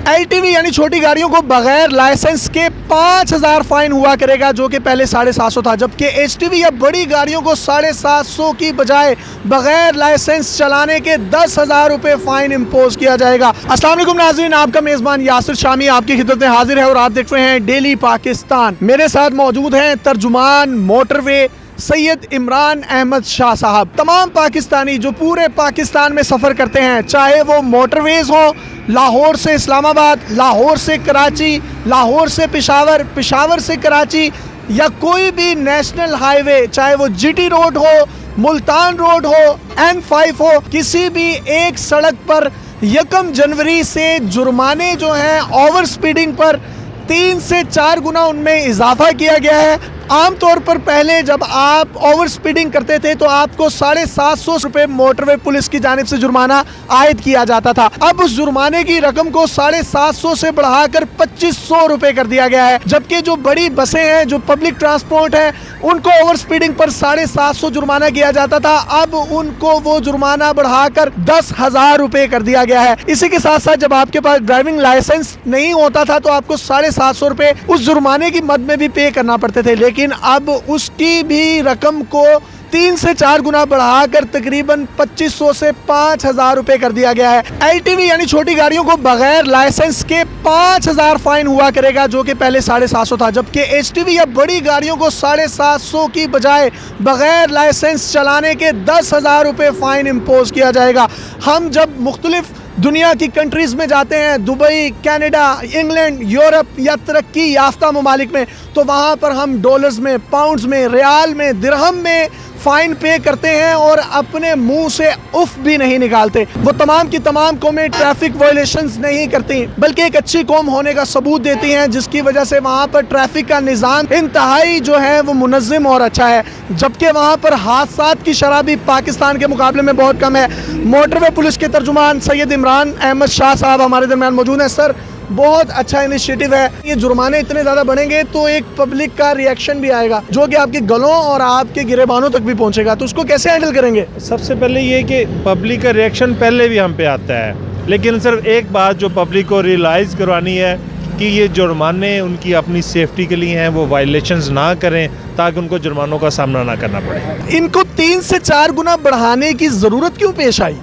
LTV यानी छोटी गाड़ियों को बगैर लाइसेंस के 5,000 फाइन हुआ करेगा, जो कि पहले 750 था, जबकि HTV या बड़ी गाड़ियों को 750 की बजाय बगैर लाइसेंस चलाने के 10,000 रुपए फाइन इम्पोज किया जाएगा। अस्सलाम वालेकुम नाज़रीन, आपका मेज़बान यासिर शामी आपकी खिदमत में हाजिर है और आप देख रहे हैं डेली पाकिस्तान। मेरे साथ मौजूद हैं तर्जुमान मोटरवे सैयद इमरान अहमद शाह साहब। तमाम पाकिस्तानी जो पूरे पाकिस्तान में सफ़र करते हैं, चाहे वो मोटरवेज़ हो, लाहौर से इस्लामाबाद, लाहौर से कराची, लाहौर से पेशावर, पेशावर से कराची, या कोई भी नेशनल हाईवे, चाहे वो GT रोड हो, मुल्तान रोड हो, N5 हो, किसी भी एक सड़क पर 1 जनवरी से जुर्माने जो हैं ओवर स्पीडिंग पर 3 से 4 गुना उनमें इजाफा किया गया है। आम तौर पर पहले जब आप ओवर स्पीडिंग करते थे तो आपको 750 रुपये मोटरवे पुलिस की जानिब से जुर्माना आयद किया जाता था। अब उस जुर्माने की रकम को 750 से बढ़ाकर 2500 रुपये कर दिया गया है, जबकि जो बड़ी बसें हैं, जो पब्लिक ट्रांसपोर्ट है, उनको ओवर स्पीडिंग पर 750 जुर्माना किया जाता था, अब उनको वो जुर्माना बढ़ाकर 10,000 रुपये कर दिया गया है। इसी के साथ साथ जब आपके पास ड्राइविंग लाइसेंस नहीं होता था तो आपको 750 रुपये उस जुर्माने की मद में भी पे करना पड़ते थे, लेकिन अब उसकी भी रकम को 3 से 4 गुना बढ़ाकर तकरीबन 2500 से 5,000 रुपये कर दिया गया है। LTV यानी छोटी गाड़ियों को बगैर लाइसेंस के 5,000 फाइन हुआ करेगा, जो कि पहले 750 था, जबकि HTV या बड़ी गाड़ियों को 750 की बजाय बगैर लाइसेंस चलाने के 10,000 रुपये फाइन इम्पोज किया जाएगा। हम जब मुख्तलिफ दुनिया की कंट्रीज़ में जाते हैं, दुबई, कनाडा, इंग्लैंड, यूरोप या तरक्की याफ्ता ममालिक में, तो वहाँ पर हम डॉलर्स में, पाउंड्स में, रियाल में, दिरहम में फ़ाइन पे करते हैं और अपने मुंह से उफ भी नहीं निकालते। वो तमाम की तमाम कौमें ट्रैफिक वायलेशंस नहीं करती, बल्कि एक अच्छी कौम होने का सबूत देती हैं, जिसकी वजह से वहाँ पर ट्रैफिक का निज़ाम इंतहाई जो है वो मुनज़्ज़म और अच्छा है, जबकि वहाँ पर हादसात की शरह भी पाकिस्तान के मुकाबले में बहुत कम है। मोटरवे पुलिस के तर्जुमान सैयद इमरान अहमद शाह साहब हमारे दरमियान मौजूद हैं। सर, बहुत अच्छा इनिशिएटिव है। ये जुर्माने इतने ज़्यादा बढ़ेंगे तो एक पब्लिक का रिएक्शन भी आएगा, जो कि आपके गलों और आपके गिरेबानों तक भी पहुंचेगा, तो उसको कैसे हैंडल करेंगे? सबसे पहले ये कि पब्लिक का रिएक्शन पहले भी हम पे आता है, लेकिन सिर्फ एक बात जो पब्लिक को रियलाइज़ करवानी है कि ये जुर्माने उनकी अपनी सेफ्टी के लिए हैं, वो वायलेशंस ना करें ताकि उनको जुर्मानों का सामना ना करना पड़े। इनको 3 से 4 गुना बढ़ाने की ज़रूरत क्यों पेश आई?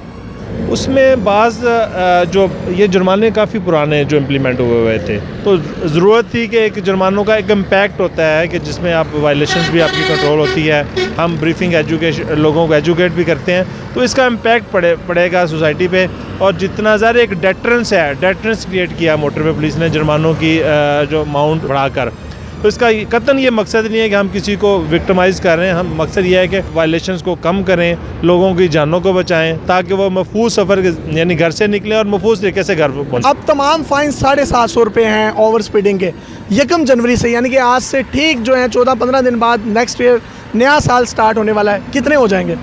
उसमें बाज़ जो ये जुर्माने काफ़ी पुराने जो इम्प्लीमेंट हुए थे, तो ज़रूरत थी कि एक जुर्मानों का एक इम्पैक्ट होता है कि जिसमें आप वायलेशंस भी आपकी कंट्रोल होती है, हम ब्रीफिंग एजुकेशन लोगों को एजुकेट भी करते हैं, तो इसका इम्पैक्ट पड़ेगा सोसाइटी पे। और जितना ज़्यादा एक डेटरेंस क्रिएट किया मोटरवे पुलिस ने जुर्मानों की जो अमाउंट बढ़ाकर, तो इसका कतन ये मकसद नहीं है कि हम किसी को विक्टिमाइज़ कर रहे हैं, हम मकसद ये है कि वायलेशंस को कम करें, लोगों की जानों को बचाएं, ताकि वो महफूज सफ़र यानी घर से निकलें और महफूज तरीके से घर पर पहुँचें। अब तमाम फाइन 750 रुपये हैं ओवर स्पीडिंग के। 1 जनवरी से यानी कि आज से ठीक जो है 14-15 दिन बाद नेक्स्ट ईयर नया साल स्टार्ट होने वाला है, कितने हो जाएंगे?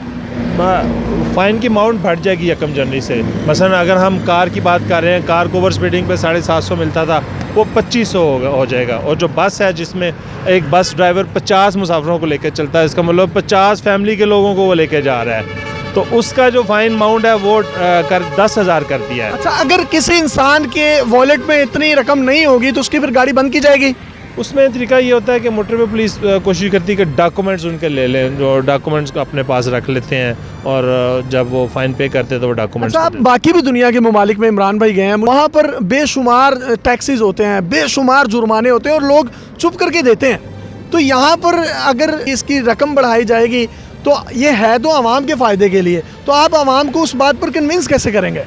फ़ाइन की अमाउंट बढ़ जाएगी 1 जनवरी से। मसलन अगर हम कार की बात कर रहे हैं, कार को ओवर स्पीडिंग पे 750 मिलता था, वो 2500 हो जाएगा। और जो बस है, जिसमें एक बस ड्राइवर 50 मुसाफिरों को लेकर चलता है, इसका मतलब 50 फैमिली के लोगों को वो लेकर जा रहा है, तो उसका जो फ़ाइन अमाउंट है वो 10,000 कर दिया है। अच्छा, अगर किसी इंसान के वॉलेट में इतनी रकम नहीं होगी तो उसकी फिर गाड़ी बंद की जाएगी? उसमें तरीका ये होता है कि मोटरवे पुलिस कोशिश करती है कि डॉक्यूमेंट्स उनके ले लें, जो डॉक्यूमेंट्स को अपने पास रख लेते हैं, और जब वो फ़ाइन पे करते हैं तो वो डॉक्यूमेंट्स। अच्छा, आप बाकी भी दुनिया के ममालिक में इमरान भाई गए हैं, वहाँ पर बेशुमार टैक्सीज होते हैं, बेशुमार जुर्माने होते हैं और लोग चुप करके देते हैं, तो यहाँ पर अगर इसकी रकम बढ़ाई जाएगी तो ये है तो आवाम के फ़ायदे के लिए, तो आप आवाम को उस बात पर कन्विंस कैसे करेंगे?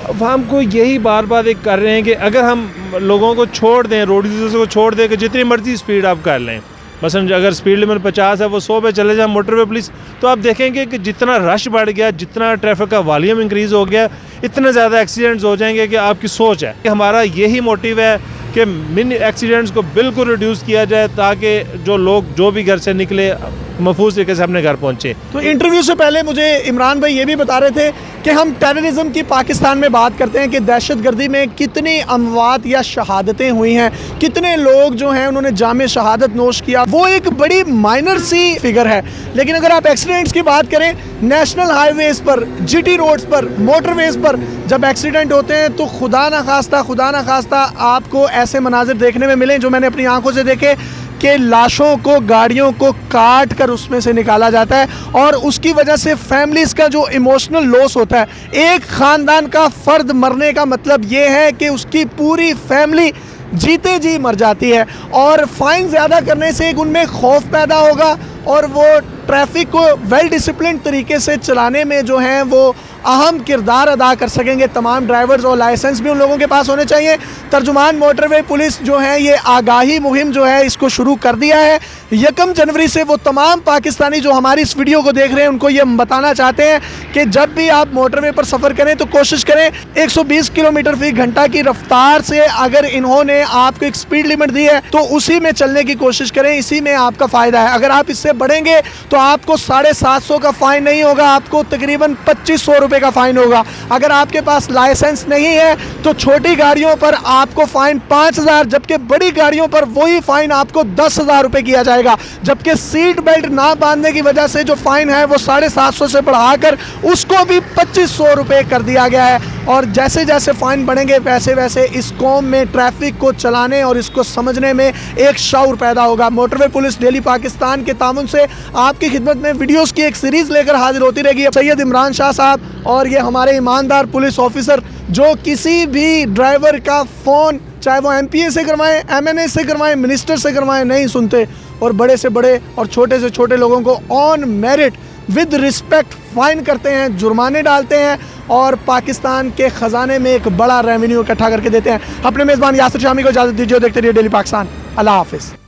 अब हम को यही बार बार एक कर रहे हैं कि अगर हम लोगों को छोड़ दें, रोड यूज़र्स को छोड़ दें कि जितनी मर्जी स्पीड आप कर लें, मसलन अगर स्पीड लिमिट 50 है, वो 100 पे चले जाए मोटरवे पुलिस, तो आप देखेंगे कि जितना रश बढ़ गया, जितना ट्रैफिक का वॉल्यूम इंक्रीज़ हो गया, इतने ज़्यादा एक्सीडेंट्स हो जाएंगे कि आपकी सोच है कि हमारा यही मोटिव है कि मिनी एक्सीडेंट्स को बिल्कुल रिड्यूस किया जाए, ताकि जो लोग जो भी घर से निकले महफूज तरीके से अपने घर पहुँचे। तो इंटरव्यू से पहले मुझे इमरान भाई ये भी बता रहे थे कि हम टेररिज्म की पाकिस्तान में बात करते हैं कि दहशतगर्दी में कितनी अमवात या शहादतें हुई हैं, कितने लोग जो हैं उन्होंने जामे शहादत नोश किया, वो एक बड़ी माइनर सी फिगर है। लेकिन अगर आप एक्सीडेंट्स की बात करें, नेशनल हाईवेज पर, जीटी रोड्स पर, मोटरवेज पर जब एक्सीडेंट होते हैं तो खुदा ना खास्ता आपको ऐसे मनाजिर देखने में मिले जो मैंने अपनी आंखों से देखे कि लाशों को, गाड़ियों को काट कर उसमें से निकाला जाता है और उसकी वजह से फैमिलीज़ का जो इमोशनल लॉस होता है। एक ख़ानदान का फ़र्द मरने का मतलब ये है कि उसकी पूरी फैमिली जीते जी मर जाती है। और फ़ाइन ज़्यादा करने से एक उनमें खौफ पैदा होगा और वो ट्रैफिक को वेल डिसिप्लिन तरीके से चलाने में जो है वो अहम किरदार अदा कर सकेंगे तमाम ड्राइवर्स, और लाइसेंस भी उन लोगों के पास होने चाहिए। तर्जुमान मोटरवे पुलिस जो है ये आगाही मुहिम जो है इसको शुरू कर दिया है। 1 जनवरी से वो तमाम पाकिस्तानी जो हमारी इस वीडियो को देख रहे हैं उनको ये बताना चाहते हैं कि जब भी आप मोटरवे पर सफ़र करें तो कोशिश करें 120 किलोमीटर फी घंटा की रफ्तार से, अगर इन्होंने आपको एक स्पीड लिमिट दी है तो उसी में चलने की कोशिश करें, इसी में आपका फ़ायदा है। अगर आप इससे बढ़ेंगे तो आपको 750 का फ़ाइन नहीं होगा, आपको तकरीबन 2500 रुपये का फ़ाइन होगा। अगर आपके पास लाइसेंस नहीं है तो छोटी गाड़ियों पर आपको फ़ाइन 5000, जबकि बड़ी गाड़ियों पर वही फ़ाइन आपको 10,000 रुपये किया जाएगा। जबकि सीट बेल्ट ना बांधने की वजह से जो फ़ाइन है वो 750 से बढ़ाकर उसको भी 2500 रुपये कर दिया गया है। और जैसे जैसे फ़ाइन बढ़ेंगे वैसे वैसे इस कौम में ट्रैफिक को चलाने और इसको समझने में एक शऊर पैदा होगा। मोटरवे पुलिस डेली पाकिस्तान के तामुन से आपकी खिदमत में वीडियोज़ की एक सीरीज़ लेकर हाजिर होती रहेगी। सैयद इमरान शाह साहब और ये हमारे ईमानदार पुलिस ऑफिसर जो किसी भी ड्राइवर का फ़ोन, चाहे वो MPA से करवाएं, MNA से करवाएं, मिनिस्टर से करवाएं, नहीं सुनते और बड़े से बड़े और छोटे से छोटे लोगों को on merit with respect fine करते हैं, जुर्माने डालते हैं और पाकिस्तान के ख़जाने में एक बड़ा रेवेन्यू इकट्ठा करके देते हैं। अपने मेज़बान यासिर शामी को इजाज़त दीजिए। देखते रहिए डेली पाकिस्तान। अल्लाह हाफ़िज़।